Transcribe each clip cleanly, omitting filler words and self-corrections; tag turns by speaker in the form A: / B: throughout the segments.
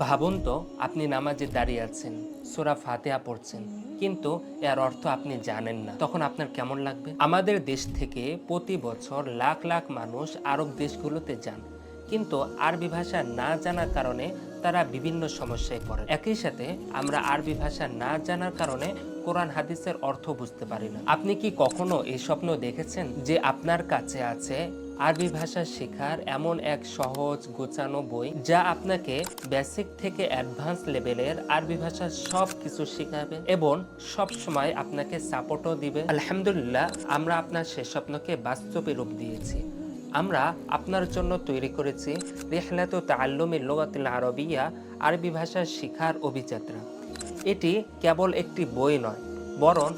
A: ভাবুন তো, আপনি নামাজে দাঁড়িয়ে আছেন, সূরা ফাতিহা পড়ছেন, কিন্তু এর অর্থ আপনি জানেন না। তখন আপনার কেমন লাগবে? আমাদের দেশ থেকে প্রতি বছর লাখ লাখ মানুষ আরব দেশগুলোতে যান, কিন্তু আরবি ভাষা না জানার কারণে তারা বিভিন্ন সমস্যায় পড়ে। একই সাথে আমরা আরবি ভাষা না জানার কারণে কোরআন হাদিসের অর্থ বুঝতে পারি না। আপনি কি কখনো এই স্বপ্ন দেখেছেন যে আপনার কাছে আছে আরবি ভাষা শেখার এমন এক সহজ গোছানো বই, যা আপনাকে বেসিক থেকে অ্যাডভান্স লেভেলের আরবি ভাষার সব কিছু শেখাবে এবং সব সময় আপনাকে সাপোর্টও দিবে? আলহামদুলিল্লাহ, আমরা আপনার সে স্বপ্নকে বাস্তবে রূপ দিয়েছি। আমরা আপনার জন্য তৈরি করেছি রিহলাতু তাআল্লুমিল লুগাতিল আরবিয়্যা, আরবি ভাষা শেখার অভিযাত্রা। এটি কেবল একটি বই নয়, বরং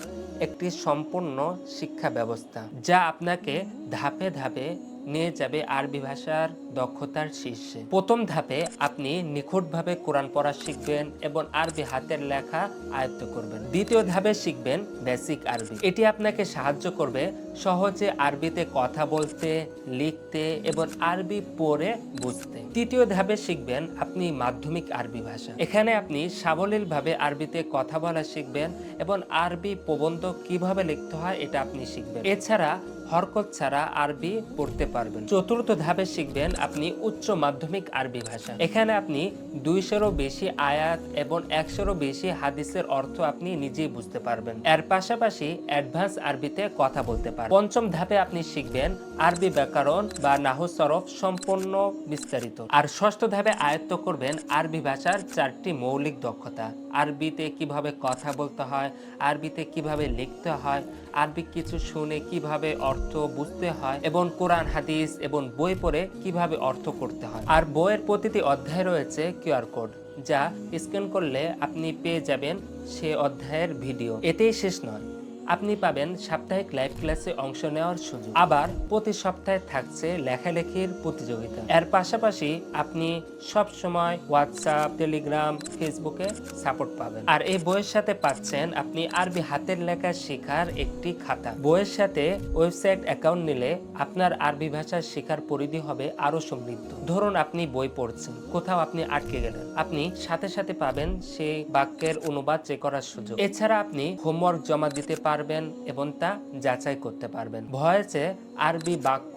A: একটি সম্পূর্ণ শিক্ষা ব্যবস্থা, যা আপনাকে ধাপে ধাপে নিয়ে যাবে আরবি ভাষার দক্ষতার শীর্ষে। প্রথম ধাপে আপনি নিখুঁতভাবে কোরআন পড়া শিখবেন এবং আরবি হাতের লেখা আয়ত্ত করবেন। দ্বিতীয় ধাপে শিখবেন বেসিক আরবি। এটি আপনাকে সাহায্য করবে সহজে আরবিতে কথা বলতে, লিখতে এবং আরবি পড়ে বুঝতে। তৃতীয় ধাপে শিখবেন আপনি মাধ্যমিক আরবি ভাষা। এখানে আপনি সাবলীলভাবে আরবিতে কথা বলা শিখবেন এবং আরবি প্রবন্ধ কিভাবে লিখতে হয় এটা আপনি শিখবেন। এছাড়া হরকত ছাড়া আরবি পড়তে পারবেন। চতুর্থ ধাপে শিখবেন আপনি উচ্চ মাধ্যমিক আরবি ভাষা। এখানে আপনি 200-এরও বেশি আয়াত এবং 100-এরও বেশি হাদিসের অর্থ আপনি নিজেই বুঝতে পারবেন। এর পাশাপাশি অ্যাডভান্স আরবিতে কথা বলতে পারবেন। পঞ্চম ধাপে আপনি শিখবেন আরবি ব্যাকরণ বা নাহু সরফ সম্পূর্ণ বিস্তারিত। আর ষষ্ঠ ধাপে আয়ত্ত করবেন আরবি ভাষার 4টি মৌলিক দক্ষতা। আরবিতে কিভাবে কথা বলতে হয়, আরবিতে কিভাবে লিখতে হয়, আরবি কিছু শুনে কিভাবে অর্থ বুঝতে হয় এবং কোরআন হাদিস এবং বই পড়ে কিভাবে অর্থ করতে হয়। আর বইয়ের প্রতিটি অধ্যায়ে রয়েছে কিউআর কোড, যা স্ক্যান করলে আপনি পেয়ে যাবেন সে অধ্যায়ের ভিডিও। এতেই শেষ নয়, আপনি পাবেন সাপ্তাহিক লাইভ ক্লাসে অংশ নেওয়ার সুযোগ। আবার প্রতি সপ্তাহে থাকছে লেখালেখির প্রতিযোগিতা। এর পাশাপাশি আপনি সব সময় হোয়াটসঅ্যাপ, টেলিগ্রাম, ফেসবুকে সাপোর্ট পাবেন। আর এই বইয়ের সাথে পাচ্ছেন আপনি আরবি হাতের লেখা শেখার একটি খাতা। বইয়ের সাথে ওয়েবসাইট অ্যাকাউন্ট নিলে আপনার আরবি ভাষা শেখার পরিধি হবে আরো সমৃদ্ধ। ধরুন আপনি বই পড়ছেন, কোথাও আপনি আটকে গেলেন, আপনি সাথে সাথে পাবেন সেই বাক্যের অনুবাদ চেক করার সুযোগ। এছাড়া আপনি হোমওয়ার্ক জমা দিতে পারবেন এবং তা যাচাই করতে পারবেন। ভয়েসে আরবি বাক্য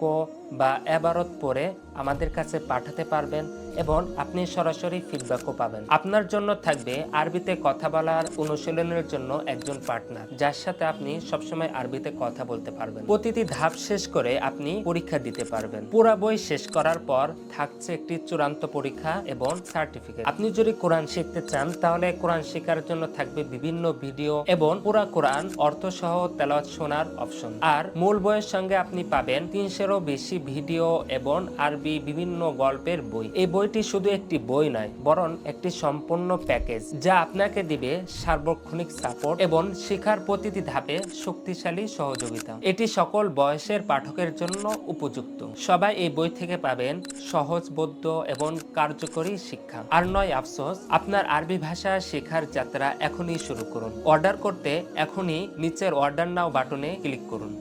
A: বা এবারত পড়ে আমাদের কাছে পাঠাতে পারবেন এবং আপনি সরাসরি ফিডব্যাকও পাবেন। আপনার জন্য থাকবে আরবিতে কথা বলার অনুশীলনের জন্য একজন পার্টনার, যার সাথে আপনি সবসময় আরবিতে কথা বলতে পারবেন। প্রতিটি ধাপ শেষ করে আপনি পরীক্ষা দিতে পারবেন। পুরো বই শেষ করার পর থাকছে একটি চূড়ান্ত পরীক্ষা এবং সার্টিফিকেট। আপনি যদি কোরআন শিখতে চান, তাহলে কোরআন শেখার জন্য থাকবে বিভিন্ন ভিডিও এবং পুরো কোরআন অর্থ সহ তেলাওয়াত শোনার অপশন। আর মূল বইয়ের সঙ্গে আপনি পাবেন 300-এরও বেশি ভিডিও এবং আরবি বিভিন্ন গল্পের বই। এই বইটি শুধু একটি বই নয়, বরং একটি সম্পূর্ণ প্যাকেজ, যা আপনাকে দিবে সার্বক্ষণিক সাপোর্ট এবং শেখার প্রতিটি ধাপে শক্তিশালী সহযোগিতা। এটি সকল বয়সের পাঠকের জন্য উপযুক্ত। সবাই এই বই থেকে পাবেন সহজবোধ্য এবং কার্যকরী শিক্ষা। আর নয় আফসোস, আপনার আরবি ভাষা শেখার যাত্রা এখনই শুরু করুন। অর্ডার করতে এখনই নিচের অর্ডার নাও বাটনে ক্লিক করুন।